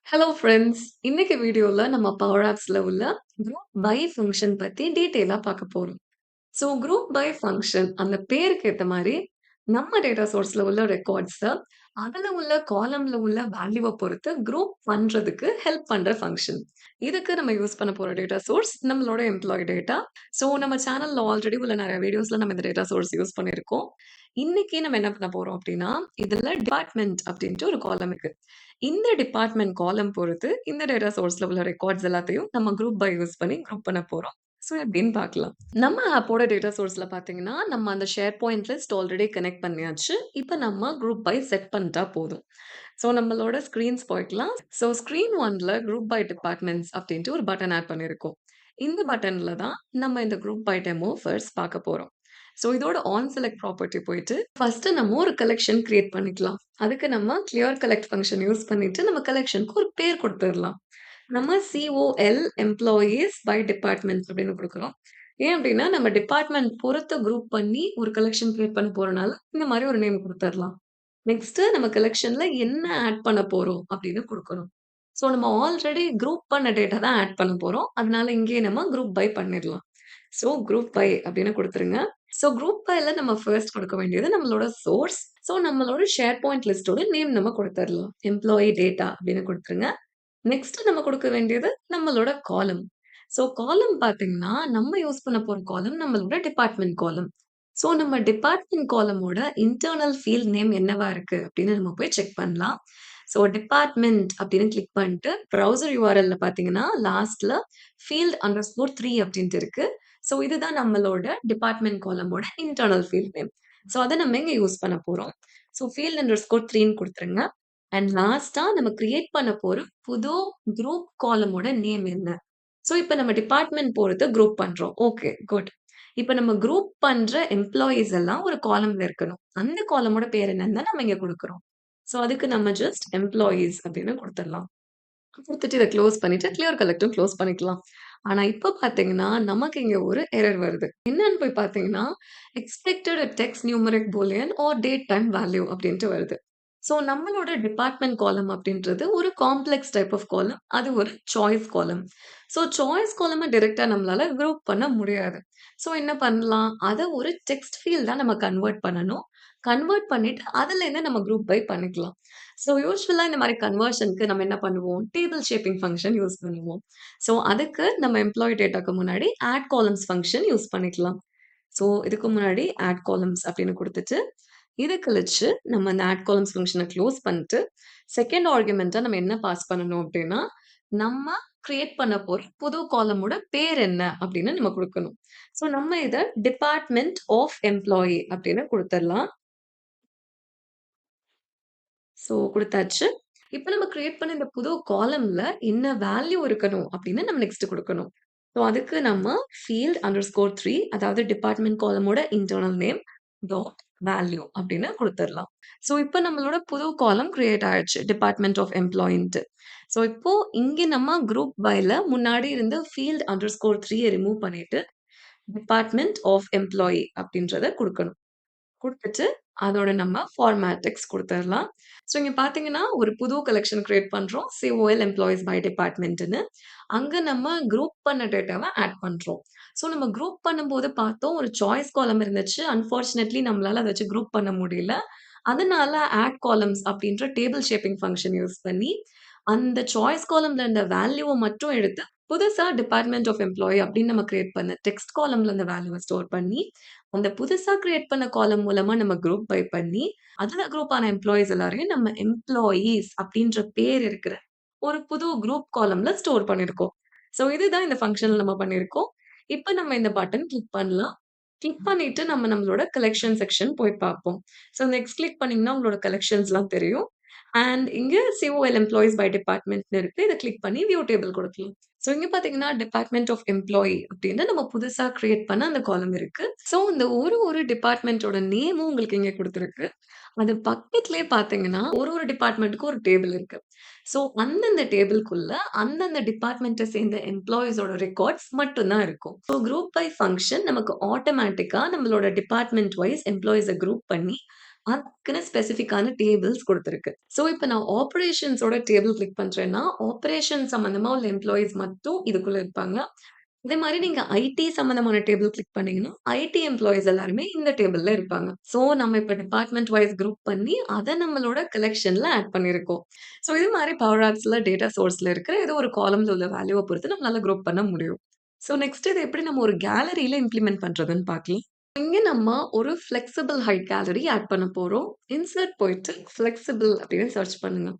Hello friends. இன்னைக்கு வீடியோல நம்ம பவர் ஆப்ஸ்ல உள்ள குரூப் பை ஃபங்ஷன் பத்தி டீட்டெயிலா பார்க்க போறோம். ஸோ குரூப் பை ஃபங்ஷன் அந்த பேருக்கு ஏத்த மாரி நம்ம டேட்டா சோர்ஸ்ல உள்ள ரெக்கார்ட்ஸ அதுல உள்ள காலம்ல உள்ள வேல்யூவ பொறுத்து குரூப் பண்றதுக்கு ஹெல்ப் பண்ற ஃபங்ஷன். இதுக்கு நம்ம யூஸ் பண்ண போற டேட்டா சோர்ஸ் நம்மளோட எம்ப்ளாயி டேட்டா. ஸோ நம்ம சேனல்ல ஆல்ரெடி உள்ள நெறைய வீடியோஸ்ல நம்ம இந்த டேட்டா சோர்ஸ் யூஸ் பண்ணியிருக்கோம். இன்னைக்கு நம்ம என்ன பண்ண போறோம் அப்டின்னா, இதுல டிபார்ட்மெண்ட் அப்டின்ட்டு ஒரு காலம் இருக்கு. இந்த டிபார்ட்மெண்ட் காலம் பொறுத்து இந்த டேட்டா சோர்ஸ்ல உள்ள ரெக்கார்ட்ஸ் எல்லாத்தையும் நம்ம குரூப் பை யூஸ் பண்ணி குரூப் பண்ண போறோம். ஸோ எப்படின்னு பார்க்கலாம். நம்ம ஆப்போட டேட்டா சோர்ஸ்ல பார்த்தீங்கன்னா, நம்ம அந்த share point list already connect பண்ணியாச்சு. இப்ப நம்ம குரூப் பை செட் பண்ணிட்டா போதும். ஸோ நம்மளோட ஸ்க்ரீன்ஸ் போய்க்கலாம். ஸோ ஸ்க்ரீன் 1ல குரூப் பை டிபார்ட்மெண்ட்ஸ் அப்படின்ட்டு ஒரு பட்டன் ஆட் பண்ணியிருக்கோம். இந்த பட்டன்ல தான் நம்ம இந்த குரூப் பை டெமோ ஃபர்ஸ்ட் பார்க்க போறோம். ஸோ இதோட ஆன் செலக்ட் ப்ராப்பர்ட்டி போயிட்டு, ஃபர்ஸ்ட் நம்ம ஒரு கலெக்ஷன் கிரியேட் பண்ணிக்கலாம். அதுக்கு நம்ம கிளியர் கலெக்ட் ஃபங்ஷன் யூஸ் பண்ணிட்டு நம்ம கலெக்ஷனுக்கு ஒரு பேர் குடுத்துறலாம். நம்ம COL எம்ப்ளாயீஸ் பை டிபார்ட்மெண்ட் அப்படின்னு குடுக்குறோம். ஏன் அப்படின்னா, நம்ம டிபார்ட்மெண்ட் பொறுத்து குரூப் பண்ணி ஒரு கலெக்ஷன் கிரியேட் பண்ண போறனால, இந்த மாரி ஒரு நேம் குடுத்துறலாம். நெக்ஸ்ட் நம்ம கலெக்ஷன்ல என்ன ஆட் பண்ண போறோம் அப்படின்னு குடுக்கணும். ஸோ நம்ம ஆல்ரெடி குரூப் பண்ண டேட்டா தான் ஆட் பண்ண போறோம். அதனால இங்கேயே நம்ம குரூப் பை பண்ணிடலாம். ஸோ குரூப் பை அப்படின்னு குடுத்துருங்க. ஸோ குரூப் பைல நம்ம ஃபர்ஸ்ட் குடுக்க வேண்டியது நம்மளோட சோர்ஸ். ஸோ நம்மளோட ஷேர் பாயிண்ட் லிஸ்ட்டோட நேம் நம்ம குடுத்துறலாம். எம்ப்ளாயி டேட்டா அப்படின்னு குடுத்துருங்க. நெக்ஸ்ட் நம்ம குடுக்க வேண்டியது நம்மளோட காலம். ஸோ காலம் பார்த்தீங்கன்னா, நம்ம யூஸ் பண்ண போற காலம் நம்மளோட டிபார்ட்மெண்ட் காலம். ஸோ நம்ம டிபார்ட்மெண்ட் காலமோட இன்டர்னல் ஃபீல்ட் நேம் என்னவா இருக்கு அப்படின்னு நம்ம போய் செக் பண்ணலாம். ஸோ டிபார்ட்மெண்ட் அப்படின்னு கிளிக் பண்ணிட்டு ப்ரௌசர் URLல பார்த்தீங்கன்னா, லாஸ்ட்ல ஃபீல்ட் அண்டர்ஸ்கோர் 3 அப்படின்ட்டு இருக்கு. ஸோ இதுதான் நம்மளோட டிபார்ட்மெண்ட் காலமோட இன்டர்னல் ஃபீல்ட் நேம். ஸோ அத நம்ம இங்க யூஸ் பண்ண போறோம். ஸோ ஃபீல்ட் அண்டர்ஸ்கோர் 3ன்னு குடுத்துருங்க. அண்ட் லாஸ்ட்டா நம்ம கிரியேட் பண்ண போற புது குரூப் காலமோட நேம் என்ன? ஸோ இப்ப நம்ம டிபார்ட்மெண்ட் பொறுத்து குரூப் பண்றோம். Okay, good. இப்ப நம்ம குரூப் பண்ற எம்ப்ளாயீஸ் எல்லாம் ஒரு காலம்ல இருக்கணும். அந்த காலமோட பேர் என்னன்னு தான் நம்ம இங்க குடுக்குறோம். ஸோ அதுக்கு நம்ம ஜஸ்ட் எம்ப்ளாயீஸ் அப்படின்னு குடுத்துடலாம். குடுத்துட்டு இத க்ளோஸ் பண்ணிட்டு கிளியர் கலெக்டும் க்ளோஸ் பண்ணிக்கலாம். ஆனா இப்ப பார்த்தீங்கன்னா, நமக்கு இங்க ஒரு எரர் வருது. என்னன்னு போய் பார்த்தீங்கன்னா, expected text numeric boolean or date time value அப்படின்ட்டு வருது. ஸோ நம்மளோட டிபார்ட்மெண்ட் காலம் அப்படின்றது ஒரு காம்ப்ளெக்ஸ் டைப் ஆஃப் காலம். அது ஒரு சாய்ஸ் காலம். ஸோ சாய்ஸ் காலம டைரக்ட்டா நம்மளால குரூப் பண்ண முடியாது. ஸோ என்ன பண்ணலாம்? அத ஒரு டெக்ஸ்ட் ஃபீல்டா நம்ம கன்வெர்ட் பண்ணணும். கன்வெர்ட் பண்ணிட்டு அதுலேருந்து நம்ம குரூப் பை பண்ணிக்கலாம். ஸோ யூசுவலா இந்த மாரி கன்வர்ஷன்க்கு நம்ம என்ன பண்ணுவோம்? டேபிள் ஷேப்பிங் ஃபங்ஷன் யூஸ் பண்ணுவோம். ஸோ அதுக்கு நம்ம எம்ப்ளாயி டேட்டாக்கு முன்னாடி ஆட் காலம்ஸ் ஃபங்ஷன் யூஸ் பண்ணிக்கலாம். ஸோ இதுக்கு முன்னாடி ஆட் காலம்ஸ் அப்படின்னு குடுத்துட்டு, இத கழிச்சு நம்ம அந்த ஆட் காலம்ஸ் ஃபங்ஷன க்ளோஸ் பண்ணிட்டு, செகண்ட் ஆர்குமென்ட்டா நம்ம என்ன பாஸ் பண்ணணும் அப்படின்னா, நம்ம கிரியேட் பண்ண போற புது காலமோட பேர் என்ன அப்படின்னு நம்ம குடுக்கணும். ஸோ நம்ம இத டிபார்ட்மெண்ட் ஆஃப் எம்ப்ளாயி அப்படின்னு குடுத்துறலாம். ஸோ குடுத்தாச்சு. இப்ப நம்ம கிரியேட் பண்ண இந்த புது காலம்ல என்ன வேல்யூ இருக்கணும் அப்படின்னு நம்ம நெக்ஸ்ட் குடுக்கணும். ஸோ அதுக்கு நம்ம ஃபீல்ட் அண்டர்ஸ்கோர் 3 அதாவது டிபார்ட்மெண்ட் காலமோட இன்டர்னல் நேம் டாட் வேல்யூ அப்படின்னு குடுத்துறலாம். ஸோ இப்ப நம்மளோட புது காலம் கிரியேட் ஆயிடுச்சு. Department of எம்ப்ளாயின்ட்டு. ஸோ இப்போ இங்க நம்ம குரூப் பைல முன்னாடி இருந்த ஃபீல்ட் அண்டர்ஸ்கோர் 3 ரிமூவ் பண்ணிட்டு டிபார்ட்மெண்ட் ஆஃப் எம்ப்ளாயி அப்படின்றத குடுக்கணும். குடுத்துட்டு, அதோட நம்ம ஃபார்மேட்டிக்ஸ் குடுத்துறலாம். ஸோ இங்க பார்த்தீங்கன்னா, ஒரு புது கலெக்ஷன் கிரியேட் பண்றோம். COL எம்ப்ளாயீஸ் பை டிபார்ட்மெண்ட்ன்னு. அங்க நம்ம குரூப் பண்ண டேட்டாவ ஆட் பண்றோம். ஸோ நம்ம குரூப் பண்ணும்போது பார்த்தோம், ஒரு சாய்ஸ் காலம் இருந்துச்சு. அன்பார்ச்சுனேட்லி நம்மளால அத வச்சு குரூப் பண்ண முடியல. அதனால ஆட் காலம்ஸ் அப்படின்ற டேபிள் ஷேப்பிங் ஃபங்ஷன் யூஸ் பண்ணி, அந்த சாய்ஸ் காலம்ல இருந்த வேல்யூவ மட்டும் எடுத்து, புதுசா டிபார்ட்மெண்ட் ஆஃப் எம்ப்ளாயி அப்படின்னு நம்ம கிரியேட் பண்ண டெக்ஸ்ட் காலம்ல அந்த வேல்யூவ ஸ்டோர் பண்ணி, அந்த புதுசா கிரியேட் பண்ண காலம் மூலமா நம்ம குரூப் பை பண்ணி, அதுல குரூப் ஆன எம்ப்ளாயீஸ் எல்லாரையும் நம்ம எம்ப்ளாயீஸ் அப்படின்ற பேர் இருக்கிற ஒரு புது குரூப் காலம்ல ஸ்டோர் பண்ணியிருக்கோம். ஸோ இதுதான் இந்த ஃபங்ஷன்ல நம்ம பண்ணியிருக்கோம். இப்ப நம்ம இந்த பட்டன் கிளிக் பண்ணலாம். கிளிக் பண்ணிட்டு நம்ம நம்மளோட கலெக்ஷன் செக்ஷன் போய் பார்ப்போம். ஸோ நெக்ஸ்ட் கிளிக் பண்ணீங்கன்னா உங்களோட கலெக்ஷன்ஸ்லாம் தெரியும். அண்ட் இங்க COL எம்ப்ளாயீஸ் பை டிபார்ட்மெண்ட்ன்னு இருக்கு. இத கிளிக் பண்ணி வியூ டேபிள் குடுக்கலாம். ஸோ இங்க பார்த்தீங்கன்னா, டிபார்ட்மெண்ட் ஆஃப் எம்ப்ளாயி அப்படின்னு நம்ம புதுசா கிரியேட் பண்ண அந்த காலம் இருக்கு. ஸோ இந்த ஒரு டிபார்ட்மெண்ட்டோட நேமும் உங்களுக்கு இங்க குடுத்துருக்கு. அது பக்கத்திலேயே பார்த்தீங்கன்னா, ஒரு டிபார்ட்மெண்ட்டுக்கும் ஒரு டேபிள் இருக்கு. ஸோ அந்தந்த டேபிள்க்குள்ள அந்தந்த டிபார்ட்மெண்ட்ட சேர்ந்த எம்ப்ளாயீஸோட ரெக்கார்ட்ஸ் மட்டும் தான் இருக்கும். ஸோ குரூப் பை ஃபங்ஷன் நமக்கு ஆட்டோமேட்டிக்கா நம்மளோட டிபார்ட்மெண்ட் வைஸ் எம்ப்ளாயீஸ குரூப் பண்ணி, அதுக்குன்னு ஸ்பெசிஃபிக்கான டேபிள்ஸ் குடுத்திருக்கு. ஸோ, இப்ப நான் ஆப்பரேஷன்ஸோட டேபிள் கிளிக் பண்றேன்னா, ஆப்பரேஷன் சம்மந்தமா உள்ள எம்ப்ளாயீஸ் மட்டும் இதுக்குள்ள இருப்பாங்க. இதே மாரி நீங்க ஐடி சம்மந்தமான டேபிள் கிளிக் பண்ணீங்கன்னா, ஐடி எம்ப்ளாயீஸ் எல்லாருமே இந்த டேபிள்ல இருப்பாங்க. ஸோ, நம்ம இப்ப டிபார்ட்மெண்ட் வைஸ் குரூப் பண்ணி, அத நம்மளோட கலெக்ஷன்ல ஆட் பண்ணியிருக்கோம். ஸோ, இது மாரி பவர் ஆப்ஸ்ல டேட்டா சோர்ஸ்ல இருக்கிற ஏதோ ஒரு காலம்ல உள்ள வேல்யூவ பொறுத்து நம்மளால குரூப் பண்ண முடியும். ஸோ, நெக்ஸ்ட் இத எப்படி நம்ம ஒரு கேலரியில இம்ப்ளிமெண்ட் பண்றதுன்னு பார்க்கலாம். இங்க நம்ம ஒரு ஃப்ளெக்ஸிபிள் ஹைட் கேலரி ஆட் பண்ண போறோம். இன்சர்ட் போயிட்டு ஃப்ளெக்ஸிபிள் அப்படின்னு சர்ச் பண்ணுங்க.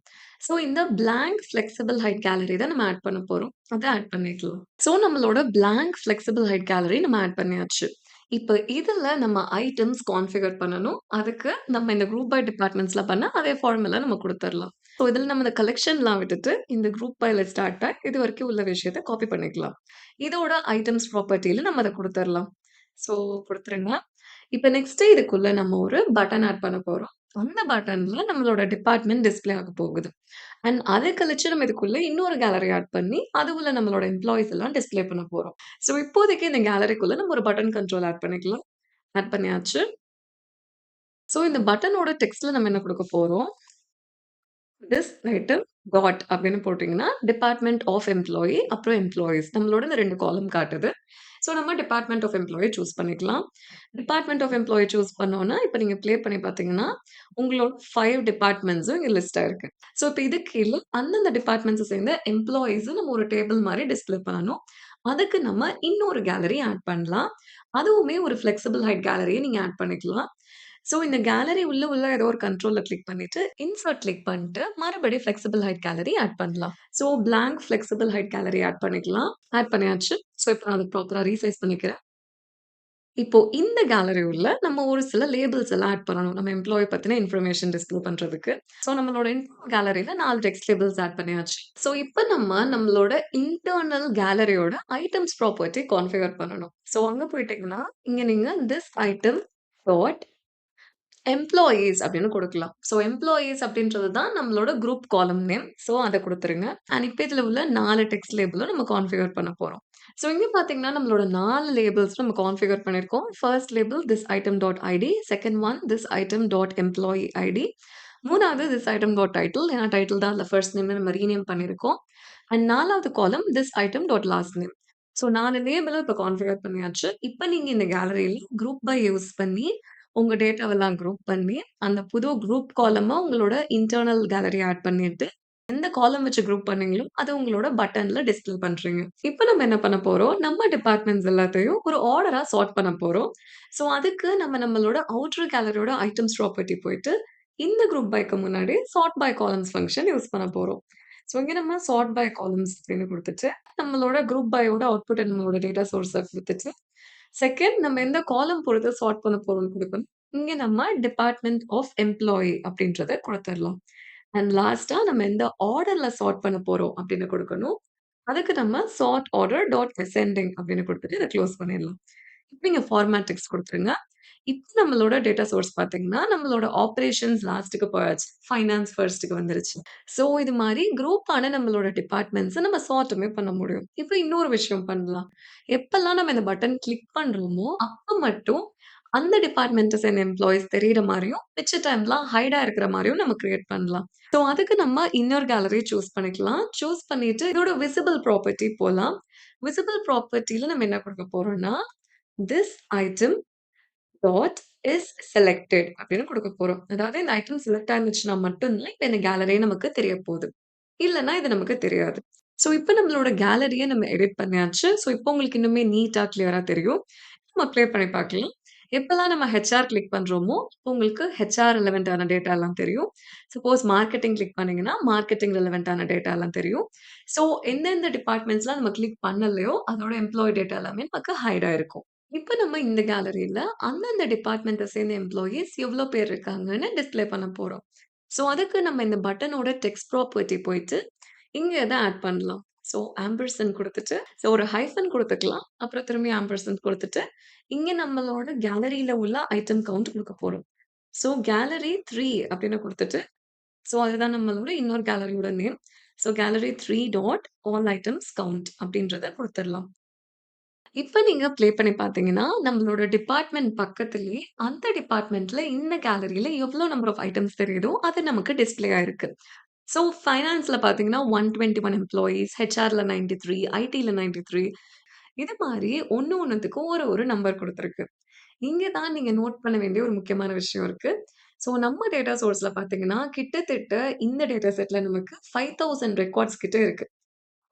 ஸோ இந்த பிளாங்க் ஃப்ளெக்ஸிபிள் ஹைட் கேலரி தான் நம்ம ஆட் பண்ண போறோம். அத ஆட் பண்ணிக்கலாம். ஸோ நம்மளோட பிளாங்க் ஃப்ளெக்ஸிபிள் ஹைட் கேலரி நம்ம ஆட் பண்ணியாச்சு. இப்ப இதுல நம்ம ஐட்டம்ஸ் கான்ஃபிகர் பண்ணணும். அதுக்கு நம்ம இந்த குரூப் பை டிபார்ட்மெண்ட்ஸ்ல பண்ண அதே ஃபார்முலா நம்ம குடுத்துரலாம். ஸோ இதுல நம்ம இந்த கலெக்ஷன்லாம் விட்டுட்டு இந்த குரூப் பைல ஸ்டார்ட் பை இதுவரைக்கும் உள்ள விஷயத்த காப்பி பண்ணிக்கலாம். இதோட ஐட்டம்ஸ் ப்ராப்பர்ட்டில நம்ம அத குடுத்துரலாம். ஸோ குடுத்துருங்க. இப்ப நெக்ஸ்ட் இதுக்குள்ள நம்ம ஒரு பட்டன் ஆட் பண்ண போறோம். அந்த பட்டன்ல நம்மளோட டிபார்ட்மெண்ட் டிஸ்ப்ளே ஆக போகுது. அண்ட் அத கழிச்சு நம்ம இதுக்குள்ள இன்னொரு கேலரி ஆட் பண்ணி, அது உள்ள நம்மளோட எம்ப்ளாயீஸ் எல்லாம் டிஸ்ப்ளே பண்ண போறோம். ஸோ இப்போதைக்கு இந்த கேலரிக்குள்ள நம்ம ஒரு பட்டன் கண்ட்ரோல் ஆட் பண்ணிக்கலாம். ஆட் பண்ணியாச்சு. ஸோ இந்த பட்டனோட டெக்ஸ்ட்ல நம்ம என்ன குடுக்க போறோம்? திஸ் ஐட்டம் காட் அப்படின்னு போட்டீங்கன்னா, டிபார்ட்மெண்ட் ஆஃப் எம்ப்ளாயி அப்புறம் எம்ப்ளாயீஸ் நம்மளோட இந்த 2 காலம் காட்டுது. ஸோ நம்ம டிபார்ட்மெண்ட் ஆஃப் எம்ப்ளாயி சூஸ் பண்ணிக்கலாம். டிபார்ட்மெண்ட் ஆஃப் எம்ப்ளாயி சூஸ் பண்ணோம்னா, இப்ப நீங்க ப்ளே பண்ணி பார்த்தீங்கன்னா, உங்களோட 5 டிபார்ட்மெண்ட்ஸும் இங்க லிஸ்ட் ஆயிருக்கு. ஸோ இப்ப இதுக்கு கீழ அந்தந்த டிபார்ட்மெண்ட்ஸ சேர்ந்த எம்ப்ளாயீஸ நம்ம ஒரு டேபிள் மாரி டிஸ்ப்ளே பண்ணணும். அதுக்கு நம்ம இன்னொரு கேலரி ஆட் பண்ணலாம். அதுவுமே ஒரு ஃப்ளெக்ஸிபிள் ஹைட் கேலரிய நீங்க ஆட் பண்ணிக்கலாம். ஸோ இந்த கேலரி உள்ள ஏதோ ஒரு கண்ட்ரோல்ல கிளிக் பண்ணிட்டு, இன்சர்ட் கிளிக் பண்ணிட்டு, மறுபடியும் ஃப்ளெக்ஸிபிள் ஹைட் கேலரி ஆட் பண்ணலாம். So blank flexible height gallery add பண்ணிக்கலாம். ஆட் பண்ணியாச்சு. ஸோ இப்ப நான் அத ப்ராப்பரா ரீசைஸ் பண்ணிக்கிறேன். இப்போ இந்த கேலரி உள்ள நம்ம ஒரு சில லேபிள்ஸ் எல்லாம் ஆட் பண்ணணும். நம்ம எம்ப்ளாயி பத்தின இன்ஃபர்மேஷன் டிஸ்ப்ளே பண்றதுக்கு. ஸோ நம்மளோட இன்ஃபோ கேலரில 4 டெக்ஸ்ட் லேபிள்ஸ் ஆட் பண்ணியாச்சு. ஸோ இப்ப நம்ம நம்மளோட இன்டர்னல் கேலரியோட ஐட்டம்ஸ் ப்ராப்பர்ட்டி கான்ஃபிகர் பண்ணணும். ஸோ அங்க போயிட்டீங்கன்னா, இங்க நீங்க திஸ் ஐட்டம் டாட் எம்ப்ளாயீஸ் அப்படின்னு குடுக்கலாம். ஸோ எம்ப்ளாயீஸ் அப்படின்றது தான் நம்மளோட குரூப் காலம் நேம். ஸோ அத குடுத்துருங்க. அண்ட் இப்ப இதுல உள்ள 4 டெக்ஸ்ட் லேபிளும் நம்ம கான்ஃபிகர் பண்ண போறோம். ஸோ இங்க பார்த்தீங்கன்னா, நம்மளோட 4 லேபிள்ஸ் நம்ம கான்ஃபிகர் பண்ணியிருக்கோம். First label this item dot ID, second one this item dot employee ID, 3வது திஸ் ஐட்டம் டாட் டைட்டில். ஏன்னா டைட்டில் தான் அதுல ஃபர்ஸ்ட் நேம்னு நம்ம ரீநேம் பண்ணியிருக்கோம். அண்ட் 4வது காலம் this item dot last name. So 4 லேபிளும் இப்ப கான்ஃபிகர் பண்ணியாச்சு. இப்ப நீங்க இந்த கேலரியில குரூப் பை யூஸ் பண்ணி உங்க டேட்டாவெல்லாம் குரூப் பண்ணி, அந்த புது குரூப் காலமா உங்களோட இன்டர்னல் கேலரி ஆட் பண்ணிட்டு, எந்த காலம் வச்சு குரூப் பண்ணீங்களோ, அத உங்களோட பட்டன்ல டிஸ்ப்ளே பண்றீங்க. இப்ப நம்ம என்ன பண்ண போறோம், நம்ம டிபார்ட்மெண்ட்ஸ் எல்லாத்தையும் ஒரு ஆர்டரா சார்ட் பண்ண போறோம். ஸோ அதுக்கு நம்ம நம்மளோட அவுட்டர் கேலரியோட ஐட்டம்ஸ் ப்ராப்பர்ட்டி போயிட்டு, இந்த குரூப் பைக்கு முன்னாடி sort by columns function use பண்ண போறோம். ஸோ இங்க நம்ம சார்ட் பை காலம்ஸ் அப்படின்னு குடுத்துட்டு, நம்மளோட குரூப் பையோட அவுட்புட் நம்மளோட டேட்டா சோர்ஸ குடுத்துட்டு, செகண்ட் நம்ம எந்த காலம் பொறுத்து சார்ட் பண்ண போறோம்னு குடுக்கணும். இங்க நம்ம டிபார்ட்மெண்ட் ஆஃப் எம்ப்ளாயி அப்படின்றத குடுத்துரலாம். அண்ட் லாஸ்ட்டா நம்ம எந்த ஆர்டர்ல சார்ட் பண்ண போறோம் அப்படின்னு குடுக்கணும். அதுக்கு நம்ம சார்ட் ஆர்டர் டாட் அசெண்டிங் அப்படின்னு குடுத்துட்டு இத குளோஸ் பண்ணிடலாம். இப்ப இங்க ஃபார்மேட் டெக்ஸ்ட் குடுத்துருங்க. இப்ப நம்மளோட டேட்டா சோர்ஸ் பார்த்தீங்கன்னா, நம்மளோட ஆப்பரேஷன்ஸ் லாஸ்ட்க்கு போயாச்சு. ஃபைனான்ஸ் ஃபர்ஸ்ட்க்கு வந்துருச்சு. ஸோ இது மாரி குரூப்பான நம்மளோட டிபார்ட்மெண்ட்ஸ நம்ம சார்ட்டுமே பண்ண முடியும். இப்ப இன்னொரு விஷயம் பண்ணலாம். எப்பல்லாம் நம்ம இந்த பட்டன் கிளிக் பண்றோமோ, அப்ப மட்டும் அந்த டிபார்ட்மெண்ட்ட சேர்ந்த எம்ப்ளாயீஸ் தெரியிற மாரியும், மிச்ச டைம்லாம் ஹைடா இருக்கிற மாரியும் நம்ம கிரியேட் பண்ணலாம். ஸோ அதுக்கு நம்ம இன்னர் கேலரி சூஸ் பண்ணிக்கலாம். சூஸ் பண்ணிட்டு இதோட விசிபிள் ப்ராப்பர்ட்டி போலாம். விசிபிள் ப்ராப்பர்ட்டில நம்ம என்ன குடுக்க போறோம்னா, this item dot is selected அப்படின்னு குடுக்க போறோம். அதாவது இந்த ஐட்டம் செலக்ட் ஆயிருந்துச்சுன்னா மட்டும் தான், இப்ப இந்த கேலரி நமக்கு தெரிய போகுது. இல்லன்னா இது நமக்கு தெரியாது. ஸோ இப்ப நம்மளோட கேலரிய நம்ம எடிட் பண்ணியாச்சு. ஸோ இப்போ உங்களுக்கு இன்னுமே நீட்டா, கிளியரா தெரியும். நம்ம ப்ளே பண்ணி பார்க்கலாம். எப்பலாம் நம்ம ஹெச்ஆர் கிளிக் பண்றோமோ, அப்போ உங்களுக்கு ஹெச்ஆர் ரிலவென்ட்டான டேட்டா எல்லாம் தெரியும். சப்போஸ் மார்க்கெட்டிங் கிளிக் பண்ணீங்கன்னா, மார்க்கெட்டிங் ரிலவென்ட்டான டேட்டா எல்லாம் தெரியும். ஸோ எந்தெந்த டிபார்ட்மெண்ட்ஸ்லாம் நம்ம கிளிக் பண்ணலையோ, அதோட எம்ப்ளாயி டேட்டா எல்லாமே நமக்கு ஹைட் ஆயிருக்கும். இப்ப நம்ம இந்த கேலரில அந்தந்த டிபார்ட்மெண்ட்ட சேர்ந்த எம்ப்ளாயீஸ் எவ்ளோ பேர் இருக்காங்கன்னு டிஸ்ப்ளே பண்ண போறோம். ஸோ அதுக்கு நம்ம இந்த பட்டனோட டெக்ஸ்ட் ப்ராப்பர்ட்டி போயிட்டு, இங்க இத ஆட் பண்ணலாம். ஸோ ஆம்பர்சாண்ட் குடுத்துட்டு, ஸோ ஒரு ஹைஃபன் குடுத்துக்கலாம். அப்புறம் திரும்பி ஆம்பர்சாண்ட் குடுத்துட்டு, இங்க நம்மளோட கேலரில உள்ள ஐட்டம் கவுண்ட் குடுக்க போறோம். ஸோ கேலரி 3 அப்படின்னு குடுத்துட்டு, ஸோ அதுதான் நம்மளோட இன்னொரு கேலரியோட நேம். So gallery 3 dot all items count அப்படின்றத குடுத்துரலாம். இப்ப நீங்க ப்ளே பண்ணி பார்த்தீங்கன்னா, நம்மளோட டிபார்ட்மெண்ட் பக்கத்திலேயே அந்த டிபார்ட்மெண்ட்ல இந்த கேலரில எவ்ளோ நம்பர் ஆஃப் ஐட்டம்ஸ் தெரியுதோ, அது நமக்கு டிஸ்ப்ளே ஆயிருக்கு. ஸோ ஃபைனான்ஸ்ல பார்த்தீங்கன்னா, 121 எம்ப்ளாயீஸ், ஹெச்ஆர்ல 93, ஐடில 93 இது மாரி ஒண்ணுத்துக்கும் ஒரு நம்பர் குடுத்திருக்கு. இங்க தான் நீங்க நோட் பண்ண வேண்டிய ஒரு முக்கியமான விஷயம் இருக்கு. ஸோ நம்ம டேட்டா சோர்ஸ்ல பார்த்தீங்கன்னா, கிட்டத்தட்ட இந்த டேட்டா செட்ல நமக்கு 5000 ரெக்கார்ட்ஸ் கிட்ட இருக்கு.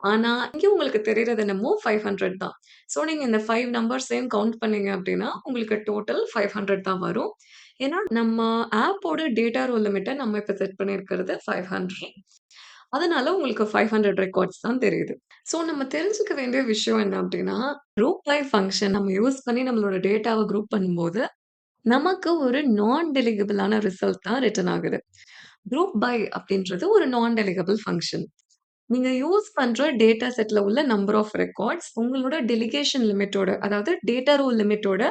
ஆனா, இங்க உங்களுக்கு தெரியறது என்னமோ 500 தான். ஸோ நீங்க இந்த 5 நம்பர்ஸையும் கவுண்ட் பண்ணீங்க அப்டின்னா, உங்களுக்கு டோட்டல் 500 தான் வரும். ஏன்னா, நம்ம ஆப்போட டேட்டா ரோ லிமிட்ட நம்ம இப்ப செட் பண்ணியிருக்கிறது 500. அதனால உங்களுக்கு 500 ரெக்கார்ட்ஸ் தான் தெரியுது. ஸோ நம்ம தெரிஞ்சுக்க வேண்டிய விஷயம் என்ன அப்டின்னா, குரூப் பை ஃபங்ஷன் நம்ம யூஸ் பண்ணி நம்மளோட டேட்டாவ குரூப் பண்ணும்போது, நமக்கு ஒரு நான் டெலிகபிளான ரிசல்ட் தான் ரிட்டர்ன் ஆகுது. குரூப் பை அப்டின்றது ஒரு நான் டெலிகபிள் ஃபங்ஷன். நீங்க யூஸ் பண்ற டேட்டா செட்ல உள்ள நம்பர் ஆஃப் ரெக்கார்ட்ஸ் உங்களோட டெலிகேஷன் லிமிட்டோட, அதாவது டேட்டா ரோ லிமிட்டோட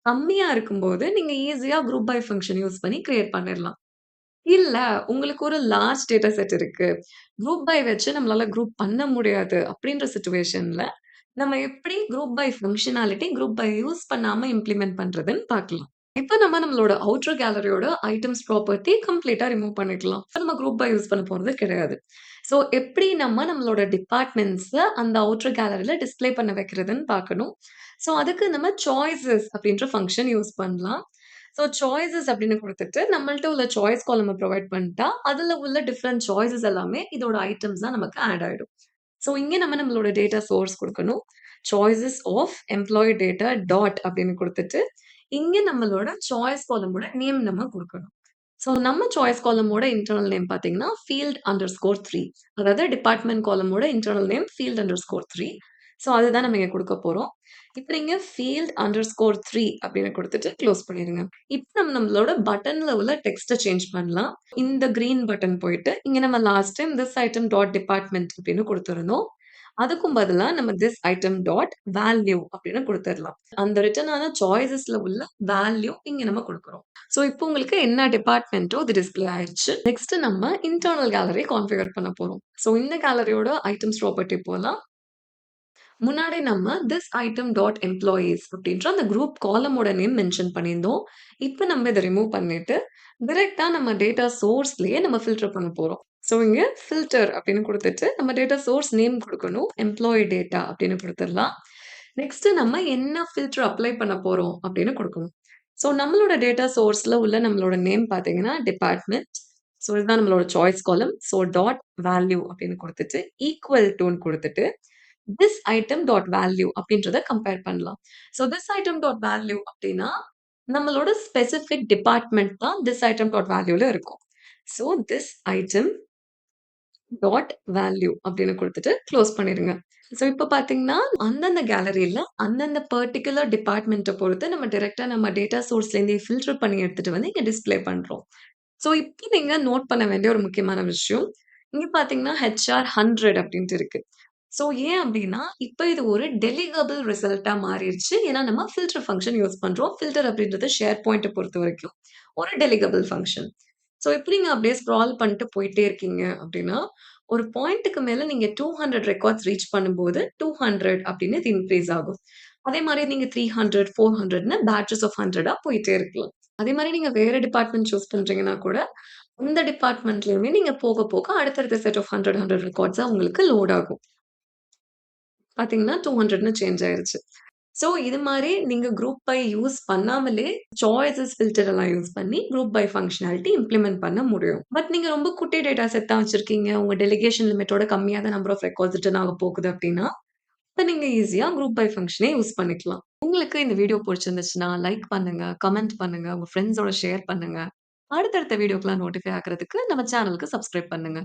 கம்மியா இருக்கும்போது, நீங்க ஈஸியா குரூப் பை ஃபங்ஷன் யூஸ் பண்ணி கிரியேட் பண்ணிரலாம். இல்ல, உங்களுக்கு ஒரு லார்ஜ் டேட்டா செட் இருக்கு. குரூப் பை வச்சு நம்மளால குரூப் பண்ண முடியாது அப்படின்ற சிச்சுவேஷன்ல, நம்ம எப்படி group by functionality group by use பண்ணாம இம்ப்ளிமெண்ட் பண்றதுன்னு பார்க்கலாம். இப்ப நம்ம நம்மளோட அவுட்டர் கேலரியோட ஐட்டம்ஸ் ப்ராப்பர்ட்டி கம்ப்ளீட்டா ரிமூவ் பண்ணிக்கலாம். இப்ப நம்ம குரூப் பை யூஸ் பண்ண போறது கிடையாது. ஸோ எப்படி நம்ம நம்மளோட டிபார்ட்மெண்ட்ஸ அந்த அவுட்டர் கேலரில டிஸ்ப்ளே பண்ண வைக்கிறதுன்னு பார்க்கணும். ஸோ அதுக்கு நம்ம சாய்ஸஸ் அப்படின்ற ஃபங்ஷன் யூஸ் பண்ணலாம். ஸோ சாய்ஸஸ் அப்படின்னு குடுத்துட்டு, நம்மள்ட்ட உள்ள சாய்ஸ் காலம்ம புரொவைட் பண்ணிட்டா, அதுல உள்ள டிஃபரெண்ட் சாய்ஸஸ் எல்லாமே இதோட ஐட்டம்ஸா நமக்கு ஆட் ஆயிடும். ஸோ இங்க நம்ம நம்மளோட டேட்டா சோர்ஸ் குடுக்கணும். Choices of employee data dot அப்படின்னு குடுத்துட்டு, இங்க நம்மளோட சாய்ஸ் காலமோட நேம் நம்ம குடுக்கணும். ஸோ நம்ம சாய்ஸ் காலமோட இன்டர்னல் நேம் பார்த்தீங்கன்னா, ஃபீல்ட் அண்டர்ஸ்கோர் 3 அதாவது டிபார்ட்மெண்ட் காலமோட internal name field underscore 3. So அதுதான் நம்ம இங்க குடுக்க போறோம். இப்ப நீங்க ஃபீல்ட் அண்டர்ஸ்கோர் 3 அப்படின்னு குடுத்துட்டு குளோஸ் பண்ணிருங்க. இப்ப நம்ம நம்மளோட பட்டன்ல உள்ள டெக்ஸ்ட்ட சேஞ்ச் பண்ணலாம். இந்த கிரீன் பட்டன் போயிட்டு, இங்க நம்ம last time this item dot department அப்படின்னு குடுத்திருந்தோம். அதுக்கும் பதிலா நம்ம திஸ் ஐட்டம் டாட் வேல்யூ அப்படின்னு குடுத்துறலாம். அந்த ரிட்டர்ன் ஆன சாய்ஸஸ்ல உள்ள வேல்யூ இங்க நம்ம குடுக்குறோம். ஸோ இப்போ உங்களுக்கு என்ன டிபார்ட்மெண்ட்டோ அது டிஸ்ப்ளே ஆயிருச்சு. நெக்ஸ்ட் நம்ம இன்டர்னல் கேலரி கான்ஃபிகர் பண்ண போறோம். ஸோ இந்த கேலரியோட ஐட்டம்ஸ் ப்ராப்பர்ட்டி போலாம். முன்னாடி நம்ம திஸ் ஐட்டம் டாட் எம்ப்ளாயீஸ் அப்படின்ற அந்த குரூப் காலமோட நேம் மென்ஷன் பண்ணியிருந்தோம். இப்ப நம்ம இத ரிமூவ் பண்ணிட்டு, டைரக்ட்டா நம்ம டேட்டா சோர்ஸ்லயே நம்ம ஃபில்டர் பண்ண போறோம். ஸோ இங்க ஃபில்டர் அப்படின்னு குடுத்துட்டு, நம்ம டேட்டா சோர்ஸ் நேம் குடுக்கணும். எம்ப்ளாயி டேட்டா அப்படின்னு குடுத்துறலாம். நெக்ஸ்ட் நம்ம என்ன ஃபில்டர் அப்ளை பண்ண போறோம் அப்படின்னு குடுக்கணும். ஸோ நம்மளோட டேட்டா சோர்ஸ்ல உள்ள நம்மளோட நேம் பார்த்தீங்கன்னா, டிபார்ட்மெண்ட். ஸோ இதுதான் நம்மளோட சாய்ஸ் காலம். ஸோ டாட் வேல்யூ அப்படின்னு குடுத்துட்டு, ஈக்குவல் டூன்னு குடுத்துட்டு திஸ் ஐட்டம் டாட் வேல்யூ அப்படின்றத கம்பேர் பண்ணலாம். So this item dot value அப்படின்னா, நம்மளோட ஸ்பெசிஃபிக் டிபார்ட்மெண்ட் தான் திஸ் ஐட்டம் டாட் வேல்யூல இருக்கும். So this item dot value அப்படின்னு குடுத்துட்டு குளோஸ் பண்ணிடுங்க. ஸோ இப்ப பார்த்தீங்கன்னா, அந்தந்த கேலரில அந்தந்த பர்ட்டிகுலர் டிபார்ட்மெண்ட்ட பொறுத்து நம்ம டைரக்ட்டா நம்ம டேட்டா சோர்ஸ்லேருந்தே ஃபில்டர் பண்ணி எடுத்துட்டு வந்து இங்க டிஸ்ப்ளே பண்றோம். ஸோ இப்ப நீங்க நோட் பண்ண வேண்டிய ஒரு முக்கியமான விஷயம். இங்க பார்த்தீங்கன்னா, ஹெச்ஆர் 100 அப்படின்ட்டு இருக்கு. ஸோ ஏன் அப்டின்னா, இப்ப இது ஒரு டெலிகபிள் ரிசல்ட்டா மாறிருச்சு. ஏன்னா நம்ம ஃபில்டர் ஃபங்ஷன் யூஸ் பண்றோம். ஃபில்டர் அப்டின்றது ஷேர் பாயிண்ட்ட பொறுத்தவரைக்கும் ஒரு டெலிகபிள் ஃபங்ஷன். ஸோ இப்ப நீங்க அப்டியே ஸ்க்ரால் பண்ணிட்டு போயிட்டே இருக்கீங்க அப்டின்னா, ஒரு பாயிண்ட்க்கு மேல நீங்க 200 ரெக்கார்ட்ஸ் ரீச் பண்ணும்போது 200 அப்டின்னு இது இன்கிரீஸ் ஆகும். அதே மாரி நீங்க 300, 400ன்னு பேட்சஸ் ஆஃப் 100ஆ போயிட்டே இருக்கலாம். அதே மாரி நீங்க வேற டிபார்ட்மெண்ட் சூஸ் பண்றீங்கன்னா கூட, அந்த டிபார்ட்மெண்ட்லயுமே நீங்க போக போக அடுத்தடுத்த செட் ஆஃப் 100, 100 ரெக்கார்ட்ஸா உங்களுக்கு லோட் ஆகும். பார்த்தீங்கன்னா 200ன்னு சேஞ்ச் ஆயிருச்சு. ஸோ இது மாரி நீங்க குரூப் பை யூஸ் பண்ணாமலே சாய்ஸஸ் ஃபில்டர் எல்லாம் யூஸ் பண்ணி குரூப் பை ஃபங்ஷனாலிட்டி இம்ப்ளிமெண்ட் பண்ண முடியும். பட் நீங்க ரொம்ப குட்டி டேட்டா செட் தான் வச்சிருக்கீங்க. உங்க டெலிகேஷன் லிமிட்டோட கம்மியா தான் நம்பர் ஆஃப் ரெக்கார்ட்ஸ் ரிட்டர்ன் ஆக போகுது அப்டின்னா, அப்ப நீங்க ஈஸியா குரூப் பை ஃபங்ஷனே யூஸ் பண்ணிக்கலாம். உங்களுக்கு இந்த வீடியோ புடிச்சிருந்துச்சுன்னா, லைக் பண்ணுங்க, கமெண்ட் பண்ணுங்க, உங்க ஃப்ரெண்ட்ஸோட ஷேர் பண்ணுங்க. அடுத்தடுத்த வீடியோக்குலாம் நோட்டிஃபை ஆகுறதுக்கு நம்ம சேனலுக்கு சப்ஸ்கிரைப் பண்ணுங்க.